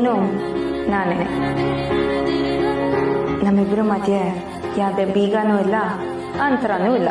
ನೀನು ನಾನೇ. ನಮ್ಮಿಬ್ಬರ ಮಧ್ಯೆ ಯಾವುದೇ ಬೀಗನೂ ಇಲ್ಲ, ಅಂತರನೂ ಇಲ್ಲ.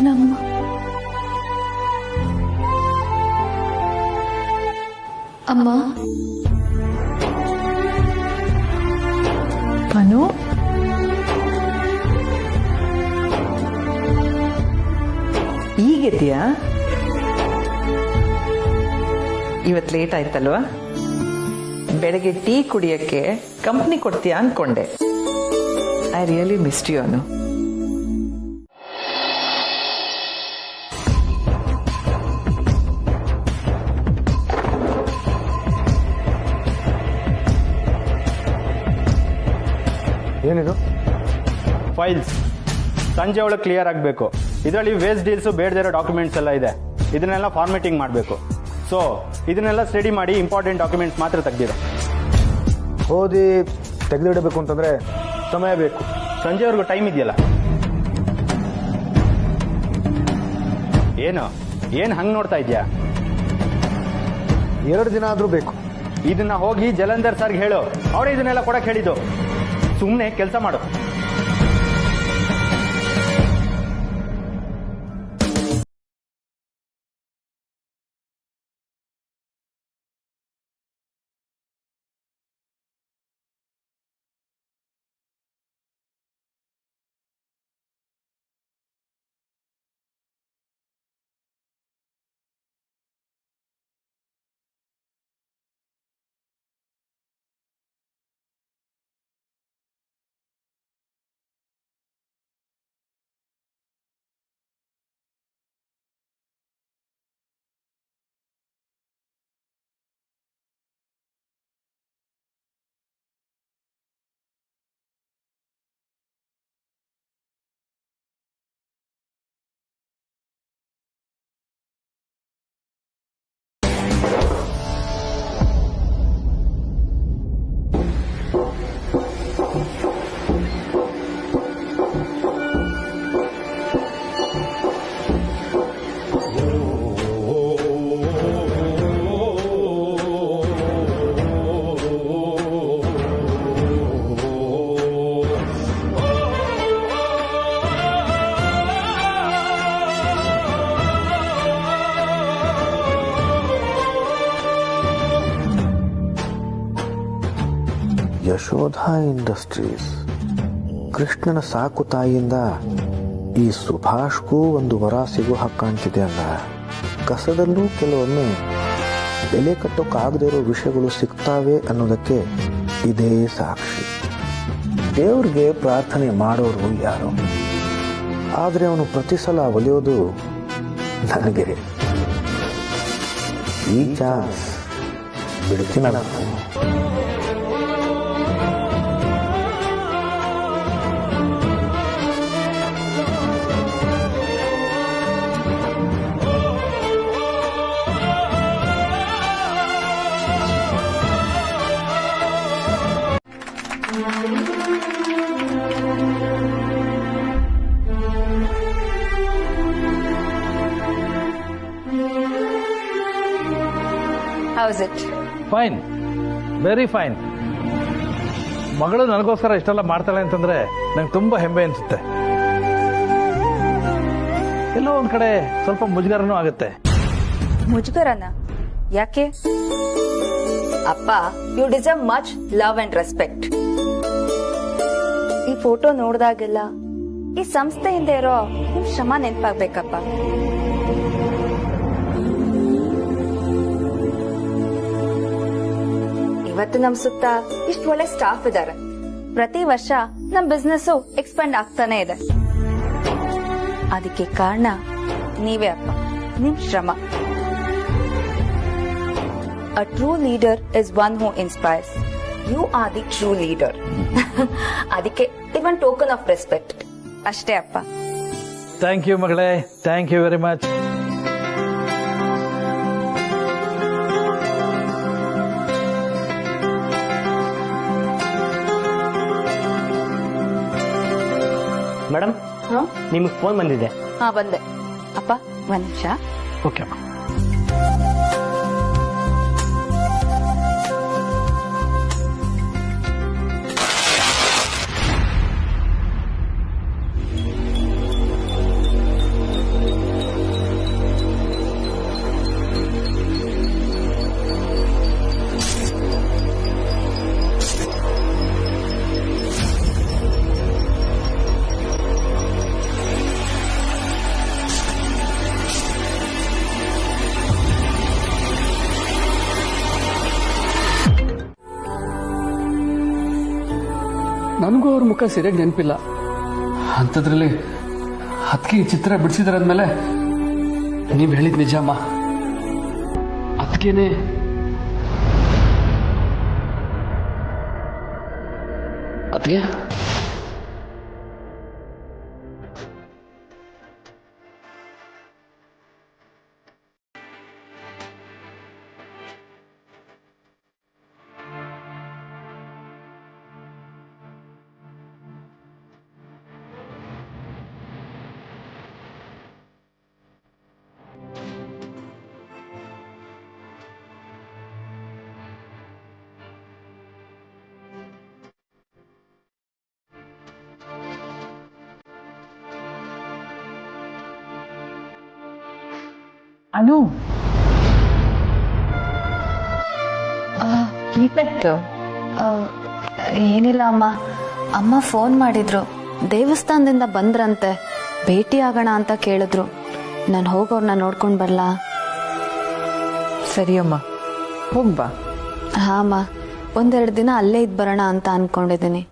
ನಮ್ಮ ಅಮ್ಮ ಅನು, ಈಗೆದ್ಯಾ? ಇವತ್ತು ಲೇಟ್ ಆಯ್ತಲ್ವಾ? ಬೆಳಗ್ಗೆ ಟೀ ಕುಡಿಯಕ್ಕೆ ಕಂಪ್ನಿ ಕೊಡ್ತೀಯಾ ಅನ್ಕೊಂಡೆ. ಐ ರಿಯಲಿ ಮಿಸ್ಡ್ ಯು ಅನು. ಏನಿದು? ಫೈಲ್ಸ್ ಸಂಜೆ ಒಳಗೆ ಕ್ಲಿಯರ್ ಆಗಬೇಕು. ಇದರಲ್ಲಿ ವೇಸ್ಟ್ ಡೀಲ್ಸು ಬೇಡದಿರೋ ಡಾಕ್ಯುಮೆಂಟ್ಸ್ ಎಲ್ಲ ಇದೆ. ಇದನ್ನೆಲ್ಲ ಫಾರ್ಮೇಟಿಂಗ್ ಮಾಡಬೇಕು. ಸೊ ಇದನ್ನೆಲ್ಲ ಸ್ಟಡಿ ಮಾಡಿ ಇಂಪಾರ್ಟೆಂಟ್ ಡಾಕ್ಯುಮೆಂಟ್ಸ್ ಮಾತ್ರ ತೆಗ್ದಿರೋ. ಓದಿ ತೆಗೆದಿಡಬೇಕು ಅಂತಂದ್ರೆ ಸಮಯ ಬೇಕು. ಸಂಜೆವರೆಗೂ ಟೈಮ್ ಇದೆಯಲ್ಲ. ಏನು ಹಂಗೆ ನೋಡ್ತಾ ಇದೆಯಾ? 2 ದಿನ ಆದರೂ ಬೇಕು. ಇದನ್ನ ಹೋಗಿ ಜಲಂಧರ್ ಸರ್ಗೆ ಹೇಳು. ಅವರೇ ಇದನ್ನೆಲ್ಲ ಕೊಡಕ್ಕೆ ಹೇಳಿದ್ದು. ಸುಮ್ಮನೆ ಕೆಲಸ ಮಾಡು. ಯಶೋಧ ಇಂಡಸ್ಟ್ರೀಸ್. ಕೃಷ್ಣನ ಸಾಕು ತಾಯಿಯಿಂದ ಈ ಸುಭಾಷ್ಗೂ ಒಂದು ವರ ಸಿಗೋ ಹಾಗೆ ಕಾಣ್ತಿದೆ ಅಲ್ಲ. ಕಸದಲ್ಲೂ ಕೆಲವೊಮ್ಮೆ ಬೆಲೆ ಕಟ್ಟೋಕ್ಕಾಗದೇ ಇರೋ ವಿಷಯಗಳು ಸಿಗ್ತಾವೆ ಅನ್ನೋದಕ್ಕೆ ಇದೇ ಸಾಕ್ಷಿ. ದೇವ್ರಿಗೆ ಪ್ರಾರ್ಥನೆ ಮಾಡೋರು ಯಾರು, ಆದರೆ ಅವನು ಪ್ರತಿ ಸಲ ಒಲಿಯೋದು ನನಗೆ. ಈ ಚಾನ್ಸ್ ಬಿಡ್ತೀನಲ್ಲ. How's it? Fine, very fine. ಮಗಳು ನನಗೋಸ್ಕರ ಇಷ್ಟೆಲ್ಲ ಮಾಡ್ತಾಳೆ ಅಂತಂದ್ರೆ ನಂಗೆ ತುಂಬಾ ಹೆಮ್ಮೆ ಅನ್ಸುತ್ತೆ. ಎಲ್ಲೋ ಒಂದ್ ಕಡೆ ಸ್ವಲ್ಪ ಮುಜುಗರನೂ ಆಗುತ್ತೆ. ಮುಜುಗರನ ಯಾಕೆ? ಅಪ್ಪ, you deserve much love and respect. ಈ ಫೋಟೋ ನೋಡಿದಾಗೆಲ್ಲ ಈ ಸಂಸ್ಥೆಯಿಂದ ಇರೋ ನಿಮ್ ಶ್ರಮ ನೆನಪಾಗ್ಬೇಕಪ್ಪ. ಇವತ್ತು ನಮ್ ಸುತ್ತ ಇಷ್ಟು ಒಳ್ಳೆ ಸ್ಟಾಫ್ ಇದಾರೆ. ಪ್ರತಿ ವರ್ಷ ನಮ್ ಬಿಸ್ನೆಸ್ ಎಕ್ಸ್ಪೆಂಡ್ ಆಗ್ತಾನೆ ಇದೆ. ಅದಕ್ಕೆ ಕಾರಣ ನೀವೇ ಅಪ್ಪ, ನಿಮ್ ಶ್ರಮ. A true leader is one who inspires. You are the true leader. ಅದಕ್ಕೆ ಇದು ಒಂದು ಟೋಕನ್ ಆಫ್ ರೆಸ್ಪೆಕ್ಟ್ ಅಷ್ಟೇ ಅಪ್ಪ. ಥ್ಯಾಂಕ್ ಯು ಮಗಳೇ, thank you very much. Madam, ನಿಮಗೆ ಫೋನ್ ಬಂದಿದೆ. ಹಾ, ಬಂದೆ ಅಪ್ಪ. ಒಂದ್ ನಿಮಿಷ. ಓಕೆ ಅಮ್ಮ. ನನಗೂ ಅವ್ರ ಮುಖ ಸರಿಯಾಗಿ ನೆನಪಿಲ್ಲ. ಅಂಥದ್ರಲ್ಲಿ ಅದಕ್ಕೆ ಈ ಚಿತ್ರ ಬಿಡಿಸಿದ್ರಂದ್ಮೇಲೆ ನೀವು ಹೇಳಿದ್ ನಿಜ ಅಮ್ಮ. ಅದಕ್ಕೇನೆ ಅದಕ್ಕೆ ಅನು, ಏನಿಲ್ಲ ಅಮ್ಮ. ಅಮ್ಮ ಫೋನ್ ಮಾಡಿದ್ರು, ದೇವಸ್ಥಾನದಿಂದ ಬಂದ್ರಂತೆ, ಭೇಟಿ ಆಗೋಣ ಅಂತ ಕೇಳಿದ್ರು. ನಾನು ಹೋಗೋರ್ನ ನೋಡ್ಕೊಂಡು ಬರ್ಲಾ? ಸರಿ ಅಮ್ಮ, ಹೋಗ್ಬಾ. ಹಾ ಅಮ್ಮ, ಒಂದೆರಡು ದಿನ ಅಲ್ಲೇ ಇದ್ ಬರೋಣ ಅಂತ ಅನ್ಕೊಂಡಿದ್ದೀನಿ.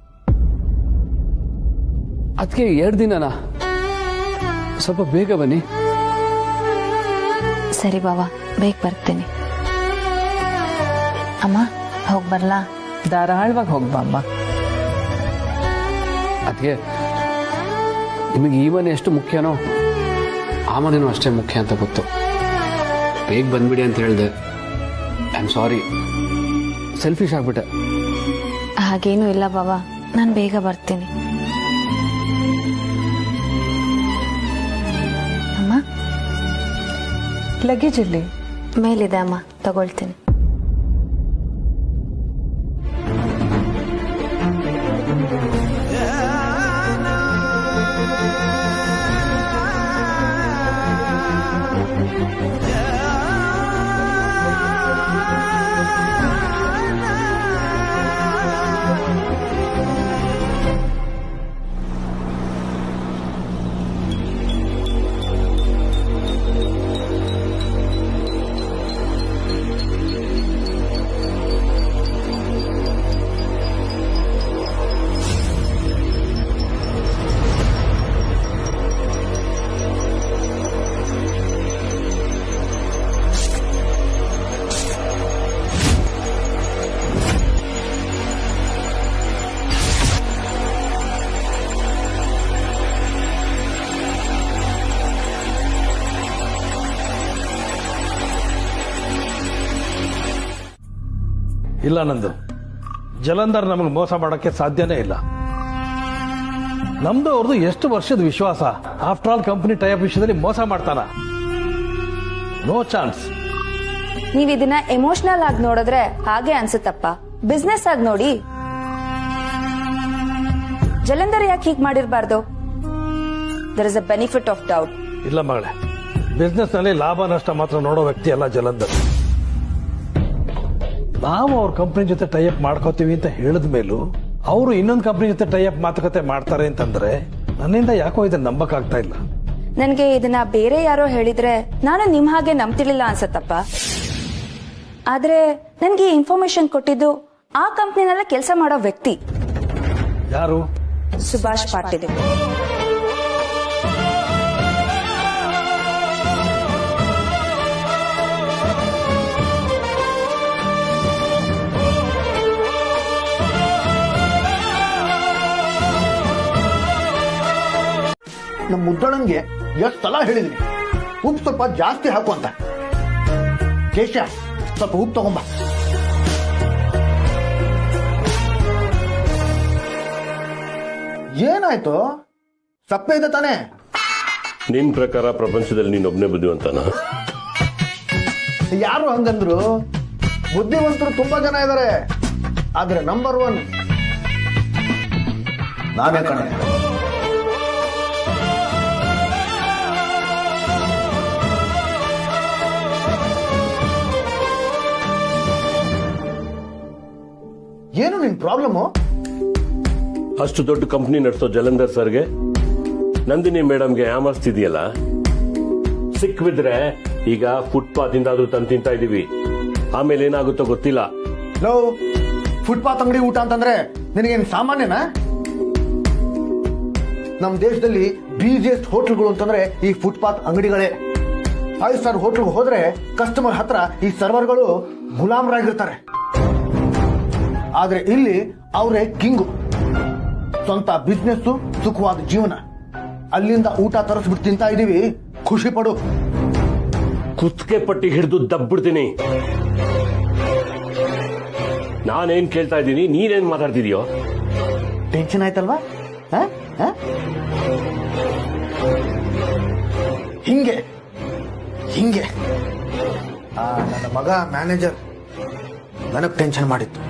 ಅದಕ್ಕೆ 2 ದಿನನಾ? ಸ್ವಲ್ಪ ಬೇಗ ಬನ್ನಿ. ಸರಿ ಬಾವಾ, ಬೇಗ ಬರ್ತೀನಿ. ಅಮ್ಮ, ಹೋಗ್ ಬರ್ಲಾ? ಧಾರಾಳವಾಗಿ ಹೋಗ್ಬಾ ಅಮ್ಮ. ಅದಕ್ಕೆ ನಿಮಗೆ ಈ ಮನೆ ಎಷ್ಟು ಮುಖ್ಯನೋ ಆ ಮನೆನೂ ಅಷ್ಟೇ ಮುಖ್ಯ ಅಂತ ಗೊತ್ತು. ಬೇಗ ಬಂದ್ಬಿಡಿ ಅಂತ ಹೇಳಿದೆ. ಐ ಆಮ್ ಸಾರಿ, ಸೆಲ್ಫಿಶ್ ಆಗ್ಬಿಟ್ಟೆ. ಹಾಗೇನೂ ಇಲ್ಲ ಬಾವಾ, ನಾನು ಬೇಗ ಬರ್ತೀನಿ. ಅಮ್ಮ, ಲಗೇಜ್ ಇಲ್ಲಿ ಮೇಲಿದೆ ಅಮ್ಮ, ತಗೊಳ್ತೀನಿ. ಇಲ್ಲ ನಂದು, ಜಲಂಧರ್ ನಮಗೆ ಮೋಸ ಮಾಡೋಕ್ಕೆ ಸಾಧ್ಯನೇ ಇಲ್ಲ. ನಮ್ದು ಅವ್ರದ್ದು ಎಷ್ಟು ವರ್ಷದ ವಿಶ್ವಾಸ. ಆಫ್ಟರ್ ಆಲ್ ಕಂಪನಿ ಟೈಪ್ ವಿಷಯದಲ್ಲಿ ಮೋಸ ಮಾಡ್ತಾನ? No chance. ನೀವ್ ಇದನ್ನ ಎಮೋಷನಲ್ ಆಗಿ ನೋಡಿದ್ರೆ ಹಾಗೆ ಅನ್ಸುತ್ತಪ್ಪ. ಬಿಸ್ನೆಸ್ ಆಗಿ ನೋಡಿ. ಜಲಂಧರ್ ಯಾಕೆ ಹೀಗ್ ಮಾಡಿರ್ಬಾರ್ದು? There is a benefit of doubt. ಇಲ್ಲ ಮಗಳೇ, ಬಿಸ್ನೆಸ್ ನಲ್ಲಿ ಲಾಭ ನಷ್ಟ ಮಾತ್ರ ನೋಡೋ ವ್ಯಕ್ತಿ ಅಲ್ಲ ಜಲಂಧರ್. ನಾವು ಅವ್ರ ಕಂಪನಿ ಜೊತೆ ಟೈಅಪ್ ಮಾಡ್ಕೋತೀವಿ ಅಂತ ಹೇಳಿದ ಮೇಲೂ ಅವರು ಇನ್ನೊಂದು ಕಂಪನಿ ಜೊತೆ ಟೈಅಪ್ ಮಾತುಕತೆ ಮಾಡ್ತಾರೆ ಅಂತಂದ್ರೆ ನನ್ನಿಂದ ಯಾಕೋ ಇದನ್ನ ನಂಬಕ್ಕಾಗ್ತಾ ಇಲ್ಲ. ನನ್ಗೆ ಇದನ್ನ ಬೇರೆ ಯಾರೋ ಹೇಳಿದ್ರೆ ನಾನು ನಿಮ್ ಹಾಗೆ ನಂಬ್ತಿರ್ಲಿಲ್ಲ ಅನ್ಸತ್ತಪ್ಪ. ಆದ್ರೆ ನನ್ಗೆ ಇನ್ಫಾರ್ಮೇಶನ್ ಕೊಟ್ಟಿದ್ದು ಆ ಕಂಪ್ನಿನಲ್ಲೇ ಕೆಲಸ ಮಾಡೋ ವ್ಯಕ್ತಿ. ಯಾರು? ಸುಭಾಷ್ ಪಾಟೀಲ್. ನಮ್ಮ ಮುದ್ದಳಂಗೆ ಎಷ್ಟು ಸಲ ಹೇಳಿದೀನಿ ಉಪ್ಪು ಸ್ವಲ್ಪ ಜಾಸ್ತಿ ಹಾಕು ಅಂತ. ಕೇಶ, ಸ್ವಲ್ಪ ಉಪ್ಪು ತಗೊಂಬ. ಏನಾಯ್ತು? ಸಪ್ಪೆ ಇದೆ ತಾನೆ? ನಿನ್ ಪ್ರಕಾರ ಪ್ರಪಂಚದಲ್ಲಿ ನೀನೊಬ್ನೇ ಬುದ್ಧಿವಂತನ? ಯಾರು ಹಂಗಂದ್ರು? ಬುದ್ಧಿವಂತರು ತುಂಬಾ ಜನ ಇದ್ದಾರೆ, ಆದ್ರೆ ನಂಬರ್ 1 ನಾನೇ ಕಣೆ. ಏನು ನಿನ್ ಪ್ರಾಬ್ಲಮ್? ಅಷ್ಟು ದೊಡ್ಡ ಕಂಪನಿ ನಡೆಸೋ ಜಲಂಧರ್ ಸರ್ಗೆ ನಂದಿನಿ ಮೇಡಮ್ಗೆ ಯಾಮರ್ಸ್ತಿದೆಯಲ್ಲ. ಸಿಕ್ಬಿದ್ರೆ ಈಗ ಫುಟ್ಪಾತ್ ಇಂದಾದ್ರೂ ತಂದು ತಿಂತಾ ಇದೀವಿ, ಆಮೇಲೆ ಏನಾಗುತ್ತೋ ಗೊತ್ತಿಲ್ಲ. ಲೋ, ಫುಟ್ಪಾತ್ ಅಂಗಡಿ ಊಟ ಅಂತಂದ್ರೆ ನಿನಗೇನು ಸಾಮಾನ್ಯನಾ? ನಮ್ ದೇಶದಲ್ಲಿ ಬಿಸಿಯೆಸ್ಟ್ ಹೋಟೆಲ್ಗಳು ಅಂತಂದ್ರೆ ಈ ಫುಟ್ಪಾತ್ ಅಂಗಡಿಗಳೇ. 5 ಸ್ಟಾರ್ ಹೋಟೆಲ್ಗೆ ಹೋದ್ರೆ ಕಸ್ಟಮರ್ ಹತ್ರ ಈ ಸರ್ವರ್ಗಳು ಗುಲಾಮರಾಗಿರ್ತಾರೆ. ಆದ್ರೆ ಇಲ್ಲಿ ಅವರೇ ಕಿಂಗು. ಸ್ವಂತ ಬಿಸ್ನೆಸ್, ಸುಖವಾದ ಜೀವನ. ಅಲ್ಲಿಂದ ಊಟ ತರಿಸ್ಬಿಟ್ಟು ತಿಂತಾ ಇದೀವಿ, ಖುಷಿ ಪಡು. ಕುತ್ತಿಗೆ ಪಟ್ಟಿ ಹಿಡಿದು ದಬ್ಬಿಡ್ತೀನಿ. ನಾನೇನ್ ಕೇಳ್ತಾ ಇದ್ದೀನಿ, ನೀನೇನ್ ಮಾತಾಡ್ತಿದ್ಯೋ? ಟೆನ್ಷನ್ ಆಯ್ತಲ್ವಾ? ಹಿಂಗೆ ಹಿಂಗೆ ನನ್ನ ಮಗ ಮ್ಯಾನೇಜರ್ ನನಗ್ ಟೆನ್ಷನ್ ಮಾಡಿತ್ತು.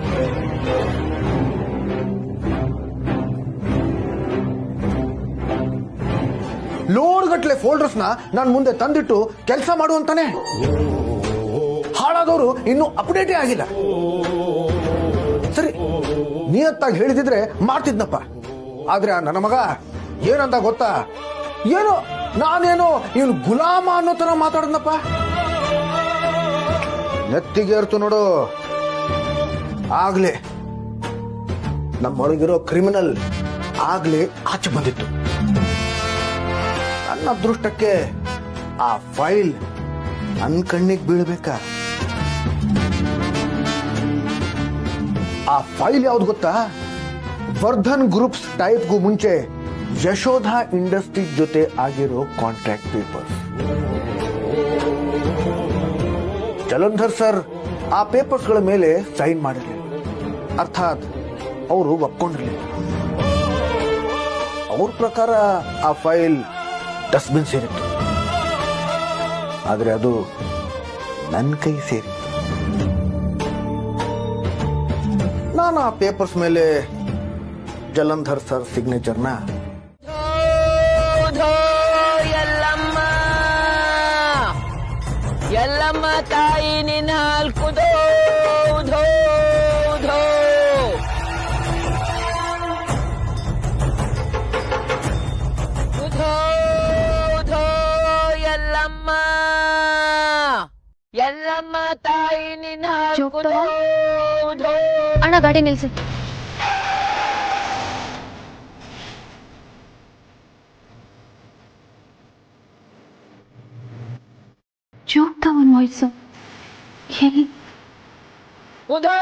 ಲೋಡ್ ಗಟ್ಲೆ ಫೋಲ್ಡರ್ಸ್ ನಾನು ಮುಂದೆ ತಂದಿಟ್ಟು ಕೆಲಸ ಮಾಡುವಂತಾನೆ. ಹಾಳಾದವರು ಇನ್ನೂ ಅಪ್ಡೇಟೇ ಆಗಿಲ್ಲ. ಸರಿ, ನಿಯತ್ತಾಗಿ ಹೇಳಿದಿದ್ರೆ ಮಾಡ್ತಿದ್ನಪ್ಪ. ಆದ್ರೆ ನನ್ನ ಮಗ ಏನಂತ ಗೊತ್ತಾ? ಏನೋ ನಾನೇನೋ ಇವನು ಗುಲಾಮ ಅನ್ನೋ ತರ ಮಾತಾಡದ್ನಪ್ಪ. ನೆತ್ತಿಗೇರ್ತು ನೋಡು. ಆಗ್ಲೇ ನಮ್ಮೊಳಗಿರೋ ಕ್ರಿಮಿನಲ್ ಆಗ್ಲೇ ಆಚೆ ಬಂದಿತ್ತು. ನನ್ನ ಅದೃಷ್ಟಕ್ಕೆ ಆ ಫೈಲ್ ನನ್ನ ಕಣ್ಣಿಗೆ ಬೀಳ್ಬೇಕಾ? ಆ ಫೈಲ್ ಯಾವ್ದು ಗೊತ್ತಾ? ವರ್ಧನ್ ಗ್ರೂಪ್ಸ್ ಟೈಪ್ಗೂ ಮುಂಚೆ ಯಶೋಧ ಇಂಡಸ್ಟ್ರೀಸ್ ಜೊತೆ ಆಗಿರೋ ಕಾಂಟ್ರಾಕ್ಟ್ ಪೇಪರ್ಸ್. ಜಲಂಧರ್ ಸರ್ ಆ ಪೇಪರ್ಸ್ಗಳ ಮೇಲೆ ಸೈನ್ ಮಾಡಿರಲಿಲ್ಲ. ಅರ್ಥಾತ್ ಅವರು ಒಪ್ಕೊಂಡಿರಲಿಲ್ಲ. ಅವ್ರ ಪ್ರಕಾರ ಆ ಫೈಲ್ ಡಸ್ಟ್ಬಿನ್ ಸೇರಿತ್ತು. ಆದ್ರೆ ಅದು ನನ್ನ ಕೈ ಸೇರಿತ್ತು. ನಾನು ಆ ಪೇಪರ್ಸ್ ಮೇಲೆ ಜಲಂಧರ್ ಸರ್ ಸಿಗ್ನೇಚರ್ನ ಎಲ್ಲಮ್ಮ ತಾಯಿ ನಿನ್ನ ಹಾಲ್ಕುದೋ ಧೋ ಧೋ ಧೋ ಧೋ ಎಲ್ಲಮ್ಮ ಎಲ್ಲಮ್ಮ ತಾಯಿ ನಿನ್ನ ಹಾಲ್ಕುದೋ ಧೋ. ಅಣ್ಣ, ಗಾಡಿ ನಿಲ್ಸಿ. ಜೋಗ್ತಾವನ್ ವಾಯ್ಸು ಎಲ್ಲಿ? ಉಧೋ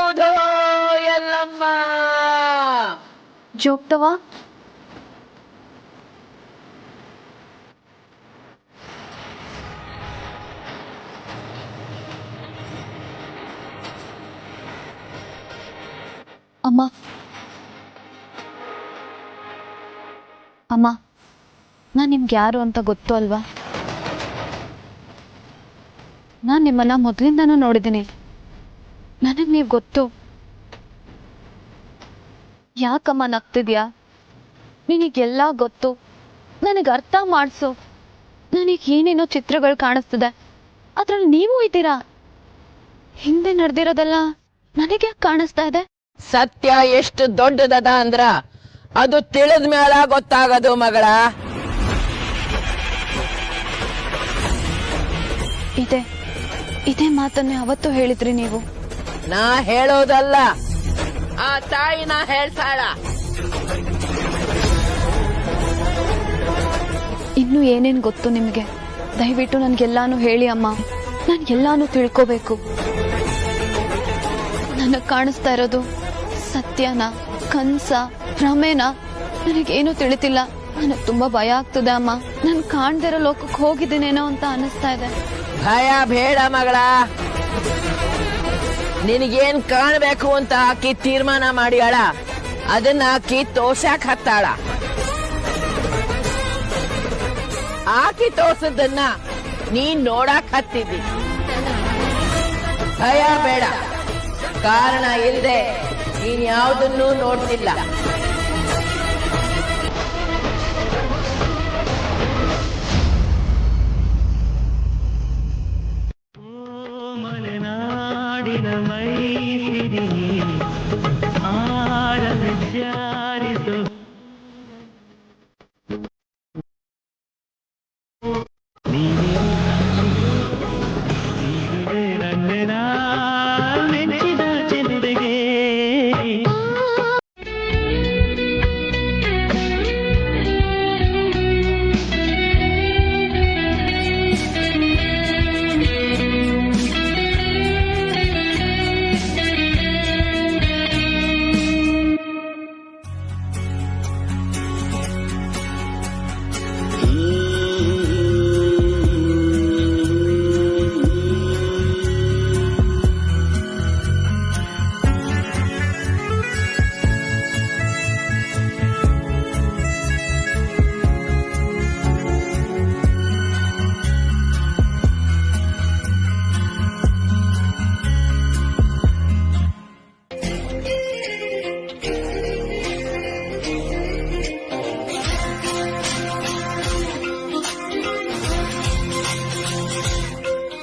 ಉಧೋ ಎಲ್ಲಮ್ಮ. ಜೋಗ್ತವ ಅಮ್ಮ ಅಮ್ಮ ನಾನು ನಿಮ್ಗೆ ಯಾರು ಅಂತ ಗೊತ್ತು ಅಲ್ವಾ? ನಾನು ನಿಮ್ಮನ್ನ ಮೊದಲಿಂದನೂ ನೋಡಿದ್ದೀನಿ. ನನಗೆ ನೀವು ಗೊತ್ತು. ಯಾಕಮ್ಮ ನಗ್ತಿದ್ಯಾ? ನಿನಗೆಲ್ಲ ಗೊತ್ತು. ನನಗೆ ಅರ್ಥ ಮಾಡಿಸು. ನನಗೆ ಏನೇನೋ ಚಿತ್ರಗಳು ಕಾಣಿಸ್ತದೆ, ಅದ್ರಲ್ಲಿ ನೀವು ಇದ್ದೀರಾ. ಹಿಂದೆ ನಡೆದಿರೋದೆಲ್ಲ ನನಗೆ ಕಾಣಿಸ್ತಾ ಇದೆ. ಸತ್ಯ ಎಷ್ಟು ದೊಡ್ಡದದ ಅಂದ್ರ ಅದು ತಿಳಿದ ಮೇಲ ಗೊತ್ತಾಗದು ಮಗಳ. ಇದೇ ಮಾತನ್ನೇ ಅವತ್ತು ಹೇಳಿದ್ರಿ ನೀವು. ನಾ ಹೇಳೋದಲ್ಲ, ಆ ತಾಯಿನ ಹೇಳ್ತಾಳ. ಇನ್ನು ಏನೇನ್ ಗೊತ್ತು ನಿಮಗೆ? ದಯವಿಟ್ಟು ನನ್ಗೆಲ್ಲಾನು ಹೇಳಿ ಅಮ್ಮ. ನನ್ಗೆಲ್ಲಾನು ತಿಳ್ಕೋಬೇಕು. ನನಗ್ ಕಾಣಿಸ್ತಾ ಇರೋದು ಸತ್ಯನ, ಕನ್ಸ, ಭ್ರಮೆನ? ನನಗೇನು ತಿಳಿತಿಲ್ಲ. ನನಗ್ ತುಂಬಾ ಭಯ ಆಗ್ತದೆ ಅಮ್ಮ. ನಾನು ಕಾಣ್ದಿರೋ ಲೋಕಕ್ಕೆ ಹೋಗಿದ್ದೀನೇನೋ ಅಂತ ಅನಿಸ್ತಾ ಇದೆ. ಭಯ ಬೇಡ ಮಗಳ. ನಿನಗೇನ್ ಕಾಣ್ಬೇಕು ಅಂತ ಆಕಿ ತೀರ್ಮಾನ ಮಾಡ್ಯಾಳ, ಅದನ್ನ ಆಕಿ ತೋರ್ಸಾಕ್ ಹತ್ತಾಳ. ಆಕಿ ತೋರ್ಸದನ್ನ ನೀನ್ ನೋಡಾಕ್ ಹತ್ತಿದ್ದಿ. ಭಯ ಬೇಡ. ಕಾರಣ ಇಲ್ಲದೆ ನೀನ್ ಯಾವುದನ್ನೂ ನೋಡ್ತಿಲ್ಲ. ಮಲೆನಾಡಿನ ಮೈಸಿರಿ ಆರವಿಚಾರಿಸು ರಂಗನ ಮೆಚ್ಚಿದ ಚೆಲುವೆಗೆ.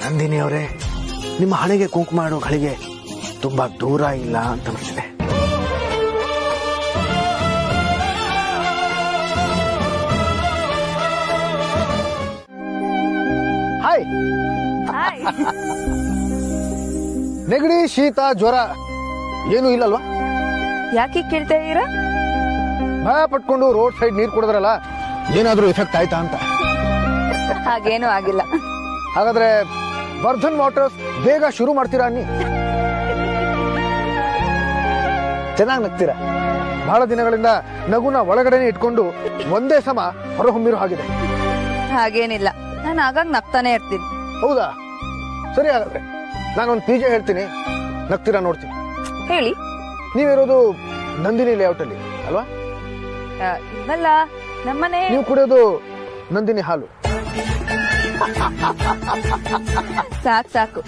ನಂದಿನಿ ಅವರೇ, ನಿಮ್ಮ ಹಣೆಗೆ ಕುಂಕುಮ ಮಾಡೋ ಗಳಿಗೆ ತುಂಬಾ ದೂರ ಇಲ್ಲ ಅಂತ ಅನಿಸ್ತಿದೆ. ಹಾಯ್. ನೆಗಡಿ, ಶೀತ, ಜ್ವರ ಏನೂ ಇಲ್ಲಲ್ವಾ? ಯಾಕೆ ಕೇಳ್ತಾ ಇದ್ದೀರಾ? ಭಯ ಪಟ್ಕೊಂಡು ರೋಡ್ ಸೈಡ್ ನೀರು ಕುಡಿದ್ರಲ್ಲ, ಏನಾದ್ರೂ ಎಫೆಕ್ಟ್ ಆಯ್ತಾ ಅಂತ. ಹಾಗೇನೂ ಆಗಿಲ್ಲ. ಹಾಗಾದ್ರೆ ವರ್ಧನ್ ವಾಟರ್ಸ್ ಬೇಗ ಶುರು ಮಾಡ್ತೀರಾ ಅನ್ನಿ. ಚೆನ್ನಾಗಿ ನಗ್ತೀರಾ. ಬಹಳ ದಿನಗಳಿಂದ ನಗುನ ಒಳಗಡೆನೆ ಇಟ್ಕೊಂಡು ಒಂದೇ ಸಮ ಹೊರಹೊಮ್ಮಿರೋ ಹಾಗಿದೆ. ಹಾಗೇನಿಲ್ಲ, ನಾನು ಆಗಾಗ ನಗ್ತಾನೆ ಇರ್ತೀನಿ. ಹೌದಾ? ಸರಿ, ಹಾಗಾದ್ರೆ ನಾನೊಂದು ಪಿಜೆ ಹೇಳ್ತೀನಿ, ನಗ್ತೀರಾ ನೋಡ್ತೀನಿ. ಹೇಳಿ. ನೀವಿರೋದು ನಂದಿನಿ ಲೇಔಟ್ ಅಲ್ಲಿ ಅಲ್ವಾ? ಇವಲ್ಲ, ನಮ್ಮನೆ. ನೀವು ಕುಡಿಯೋದು ನಂದಿನಿ ಹಾಲು. ಸಾಕು ಸಾಕು.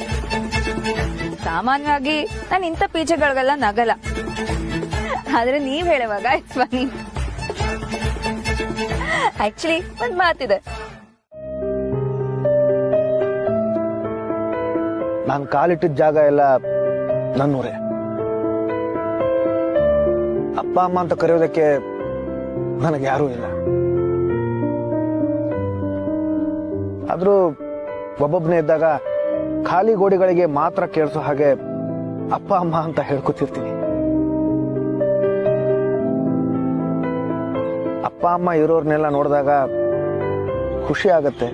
ಸಾಮಾನ್ಯವಾಗಿ ನಾನು ಇಂಥ ಪಿಜೆಗಳಿಗೆಲ್ಲ ನಗಲ್ಲ, ಆದ್ರೆ ನೀವ್ ಹೇಳುವಾಗ ಇಟ್ಸ್ ಫನಿ. ಆಕ್ಚುಲಿ ಒಂದ್ ಮಾತಿದೆ. ನಾನು ಕಾಲಿಟ್ಟಿದ್ದ ಜಾಗ ಎಲ್ಲ ನನ್ನೂರೇ. ಅಪ್ಪ ಅಮ್ಮ ಅಂತ ಕರೆಯೋದಕ್ಕೆ ನನಗೆ ಯಾರೂ ಇಲ್ಲ. ಆದ್ರೂ ಒಬ್ಬೊಬ್ಬನೇ ಇದ್ದಾಗ ಖಾಲಿ ಗೋಡೆಗಳಿಗೆ ಮಾತ್ರ ಕೇಳಿಸೋ ಹಾಗೆ ಅಪ್ಪ ಅಮ್ಮ ಅಂತ ಹೇಳ್ಕೊತಿರ್ತೀನಿ. ಅಪ್ಪ ಅಮ್ಮ ಇರೋರ್ನೆಲ್ಲ ನೋಡಿದಾಗ ಖುಷಿ ಆಗತ್ತೆ.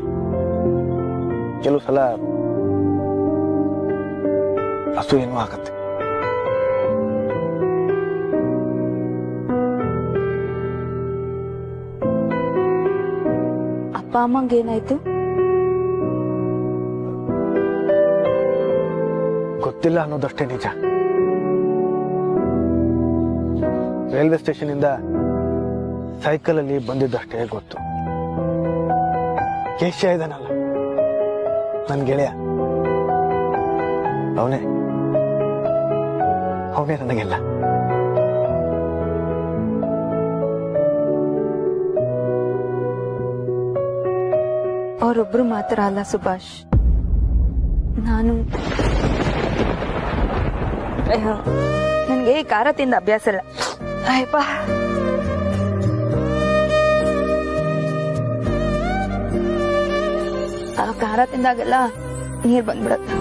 ಕೆಲವು ಸಲ ಅಸೂಯೆನೂ ಆಗತ್ತೆ. ಅಪ್ಪ ಅಮ್ಮಂಗೇನಾಯ್ತು? ಗೊತ್ತಿಲ್ಲ ಅನ್ನೋದಷ್ಟೇ ನಿಜ. ರೈಲ್ವೆ ಸ್ಟೇಷನ್ ಇಂದ ಸೈಕಲಲ್ಲಿ ಬಂದಿದ್ದಷ್ಟೇ ಗೊತ್ತು. ಕೇಶ್ಯ ಇದ್ದಾನಲ್ಲ ನನ್ ಗೆಳೆಯ, ಅವನೇ ನನಗೆಲ್ಲ. ಅವರೊಬ್ರು ಮಾತ್ರ ಅಲ್ಲ ಸುಭಾಷ್, ನಾನು ನನಗೆ ಈ ಖಾರ ತಿಂದ ಅಭ್ಯಾಸ ಇಲ್ಲ. ಅಯ್ಯಪ್ಪ, ಆ ಖಾರ ತಿಂದಾಗೆಲ್ಲ ನೀರ್ ಬಂದ್ಬಿಡತ್ತೆ.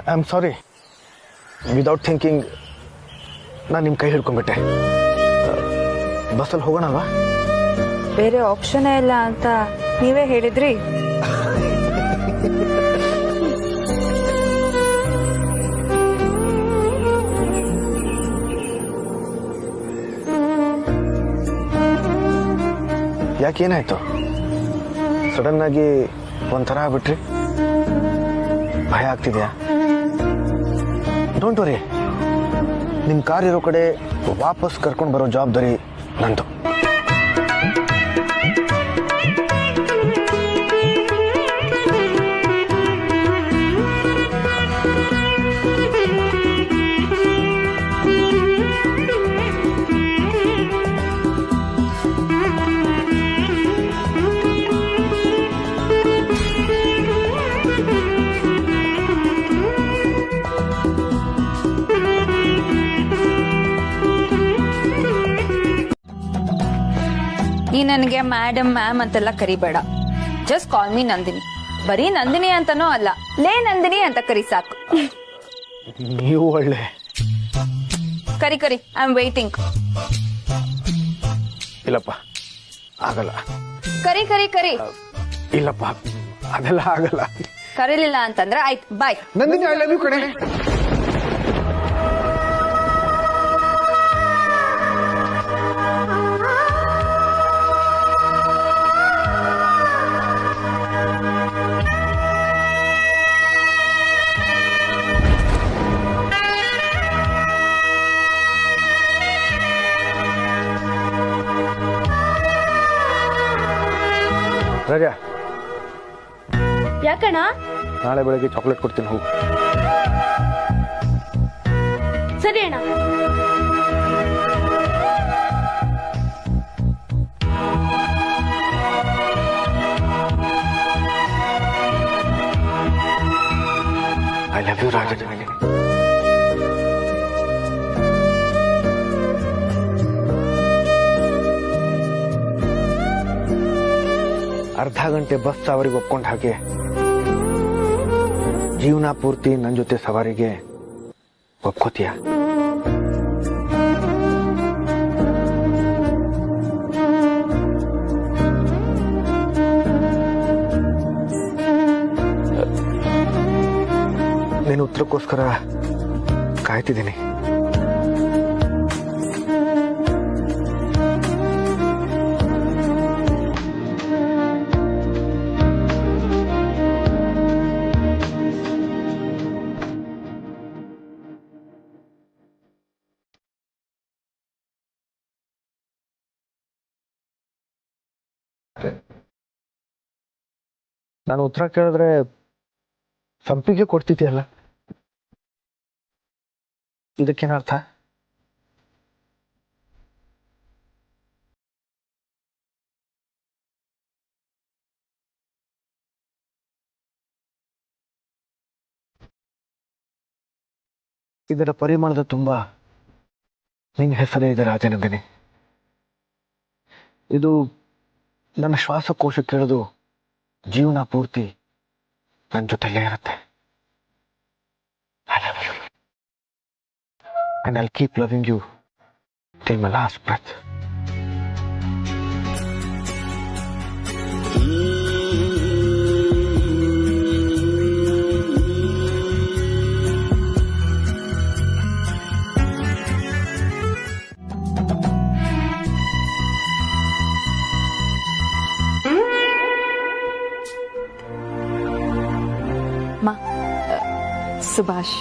I am sorry. Without thinking ನಾನು ನಿಮ್ಮ ಕೈ ಹಿಡ್ಕೊಂಡ್ಬಿಟ್ಟೆ. ಬಸ್ಸಲ್ಲಿ ಹೋಗೋಣ ಅಲ್ವಾ? ಬೇರೆ ಆಪ್ಷನ್ ಇಲ್ಲ ಅಂತ ನೀವೇ ಹೇಳಿದ್ರಿ. ಯಾಕೇನಾಯ್ತು? ಸಡನ್ ಆಗಿ ಒಂಥರ ಆಗ್ಬಿಟ್ರಿ. ಭಯ ಆಗ್ತಿದ್ಯಾ? ಡೋಂಟ್ ವರಿ, ನಿಮ್ ಕಾರ್ ಇರೋ ಕಡೆ ವಾಪಸ್ ಕರ್ಕೊಂಡು ಬರೋ ಜವಾಬ್ದಾರಿ ನಂದು. ನೀ ನನಗೆ ಮ್ಯಾಡಮ್ ಮ್ಯಾಮ್ ಅಂತೆಲ್ಲ ಕರಿಬೇಡ. Just call me Nandini. ಬರೀ ನಂದಿನಿ ಅಂತಾನೂ ಅಲ್ಲ, ಲೇ ನಂದಿನಿ ಅಂತ ಕರಿ ಸಾಕು. ನೀವು ಒಳ್ಳೆ. ಕರಿ ಐ ಆಮ್ ವೇಟಿಂಗ್. ಇಲ್ಲಪ್ಪ, ಆಗಲ್ಲ. ಕರಿ ಇಲ್ಲಪ್ಪ, ಅದೆಲ್ಲ ಆಗಲ್ಲ. ಕರೀಲಿಲ್ಲ ಅಂತಂದ್ರೆ ಆಯ್ತು, ಬಾಯ್. ನಂದಿನಿ, ಐ ಲವ್ ಯು ಕಣೆ. ರಾಜಾ, ಯಾಕಣ್ಣ? ನಾಳೆ ಬೆಳಗ್ಗೆ ಚಾಕ್ಲೇಟ್ ಕೊಡ್ತೀನಿ, ಹೋಗು. ಸರಿ ಅಣ್ಣ. I love you Raja. ಅರ್ಧ ಗಂಟೆ ಬಸ್ ಸವಾರಿಗೆ ಒಪ್ಕೊಂಡ ಹಾಗೆ ಜೀವನ ಪೂರ್ತಿ ನನ್ನ ಜೊತೆ ಸವಾರಿಗೆ ಒಪ್ಕೋತೀಯ? ನೀನು ಉತ್ತರಕ್ಕೋಸ್ಕರ ಕಾಯ್ತಿದ್ದೀನಿ. ನಾನು ಉತ್ತರ ಕೇಳಿದ್ರೆ ಸಂಪಿಗೆ ಕೊಡ್ತಿದ್ಯಲ್ಲ, ಇದಕ್ಕೇನರ್ಥ? ಇದರ ಪರಿಮಳದ ತುಂಬ ನಿನ್ನ ಹೆಸರೇ ಇದೆ ರಾಜನಂದಿನಿ. ಇದು ನನ್ನ ಶ್ವಾಸಕೋಶ ಕೇಳೋದು ಜೀವನ ಪೂರ್ತಿ ನನ್ನ ಜೊತೆಲೇ ಇರುತ್ತೆ. I love you. And I'll keep loving you till my last breath. Subhash,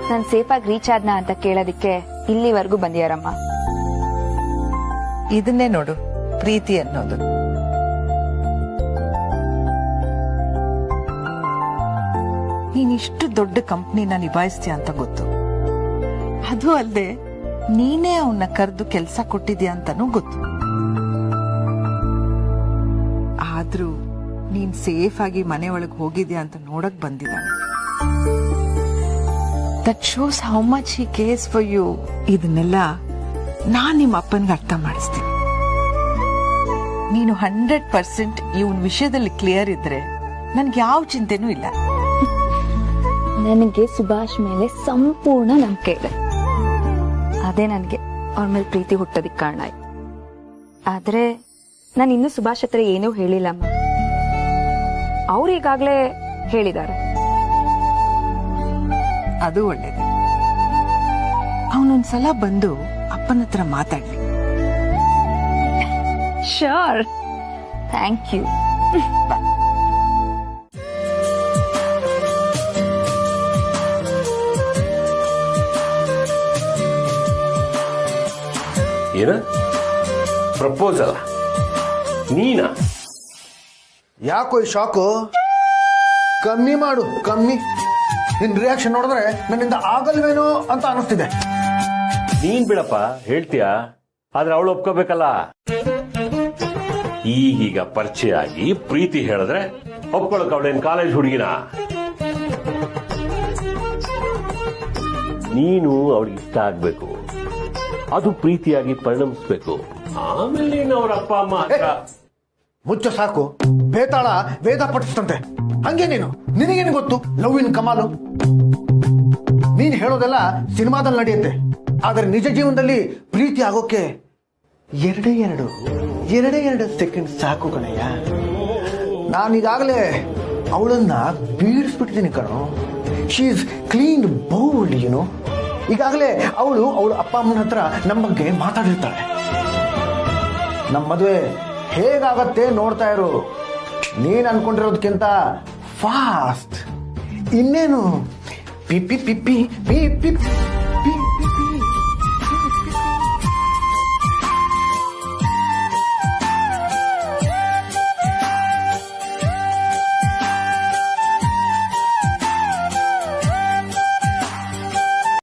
ನಾನು ಸೇಫಾಗಿ ರೀಚ್ ಆದ್ನಾ ಅಂತ ಕೇಳೋದಿಕ್ಕೆ ಇಲ್ಲಿವರೆಗೂ ಬಂದಿಯಾರಮ್ಮ. ಇದನ್ನೇ ನೋಡು ಪ್ರೀತಿ ಅನ್ನೋದು. ನೀನಿಷ್ಟು ದೊಡ್ಡ ಕಂಪ್ನಿನ ನಿಭಾಯಿಸ್ತೀಯ ಅಂತ ಗೊತ್ತು. ಅದು ಅಲ್ಲದೆ ನೀನೇ ಅವನ್ನ ಕರೆದು ಕೆಲಸ ಕೊಟ್ಟಿದ್ಯಾ ಅಂತಾನೂ ಗೊತ್ತು. ಆದ್ರೂ ನೀನ್ ಸೇಫ್ ಆಗಿ ಮನೆ ಒಳಗೆ ಹೋಗಿದ್ಯಾ ಅಂತ ನೋಡಕ್ ಬಂದಿದ್ದಾನೆ. That shows how much he cares for you. ಇದನ್ನೆಲ್ಲ ನಾನ್ ನಿಮ್ಮ ಅಪ್ಪನ್ಗೆ ಅರ್ಥ ಮಾಡಿಸ್ತೀನಿ. ನೀನು 100% ಇವನ್ ವಿಷಯದಲ್ಲಿ ಕ್ಲಿಯರ್ ಇದ್ರೆ ನನ್ಗೆ ಯಾವ ಚಿಂತೆನೂ ಇಲ್ಲ. ನನಗೆ ಸುಭಾಷ್ ಮೇಲೆ ಸಂಪೂರ್ಣ ನಂಬಿಕೆ ಇದೆ. ಅದೇ ನನಗೆ ಅವ್ರ ಮೇಲೆ ಪ್ರೀತಿ ಹುಟ್ಟೋದಿಕ್ ಕಾರಣ ಆಯ್ತು. ಆದ್ರೆ ನಾನು ಇನ್ನೂ ಸುಭಾಷ್ ಹತ್ರ ಏನೂ ಹೇಳಿಲ್ಲಮ್ಮ. ಅವ್ರು ಈಗಾಗ್ಲೇ ಹೇಳಿದ್ದಾರೆ. ಅದು ಒಳ್ಳೇದು. ಅವನೊಂದ್ಸಲ ಬಂದು ಅಪ್ಪನ ಹತ್ರ ಮಾತಾಡ್ಲಿ. Sure, thank you. ಏನ ಪ್ರಪೋಸಲ್? ನೀನಾ? ಯಾಕೋ ಈ ಶಾಕು? ಕಮ್ಮಿ ಮಾಡು, ಕಮ್ಮಿ. ನಿನ್ ರಿಯಾಕ್ಷನ್ ನೋಡಿದ್ರೆ ನನ್ನಿಂದ ಆಗಲ್ವೇನೋ ಅಂತ ಅನಿಸ್ತಿದೆ. ನೀನ್ ಬಿಡಪ್ಪ, ಹೇಳ್ತೀಯ, ಆದ್ರೆ ಅವಳು ಒಪ್ಕೋಬೇಕಲ್ಲ. ಈಗೀಗ ಪರಿಚಯ ಆಗಿ ಪ್ರೀತಿ ಹೇಳಿದ್ರೆ ಒಪ್ಕೊಳಕ್ ಅವಳೇನ್ ಕಾಲೇಜ್ ಹುಡುಗಿನ? ನೀನು ಅವಳಿಗೆ ಇಷ್ಟ ಆಗ್ಬೇಕು, ಅದು ಪ್ರೀತಿಯಾಗಿ ಪರಿಣಮಿಸ್ಬೇಕು. ಆಮೇಲೆ ನೀನು ಅವ್ರ ಅಪ್ಪ ಅಮ್ಮ ಹತ್ರ ಮುಚ್ಚ ಸಾಕು. ಬೇತಾಳ ವೇದ ಪಠಿಸ್ತಂತೆ, ಹಂಗೆ ನೀನು. ನಿನಗೇನು ಗೊತ್ತು ಲವ್ ಇನ್ ಕಮಾಲು? ನೀನ್ ಹೇಳೋದೆಲ್ಲ ಸಿನಿಮಾದಲ್ಲಿ ನಡೆಯುತ್ತೆ, ಆದ್ರೆ ನಿಜ ಜೀವನದಲ್ಲಿ ಪ್ರೀತಿ ಆಗೋಕೆ ಎರಡೇ ಎರಡು ಸೆಕೆಂಡ್ ಸಾಕು ಕಣಯ್ಯ. ನಾನೀಗಾಗಲೇ ಅವಳನ್ನ ಬೀಳಿಸ್ಬಿಟ್ಟಿದ್ದೀನಿ ಕಣೋ. She is clean bowled, YONO. ಈಗಾಗಲೇ ಅವಳು ಅವಳ ಅಪ್ಪ ಅಮ್ಮನ ಹತ್ರ ನಮ್ಮ ಬಗ್ಗೆ ಮಾತಾಡಿರ್ತಾಳೆ. ನಮ್ಮ ಮದುವೆ ಹೇಗಾಗತ್ತೆ ನೋಡ್ತಾ ಇರು. ನೀನ್ ಅನ್ಕೊಂಡಿರೋದಕ್ಕಿಂತ ಫಾಸ್ಟ್. ಇನ್ನೇನು ಪಿಪ್ಪಿ ಪಿಪ್ಪಿ ಪಿಪ್ಪಿ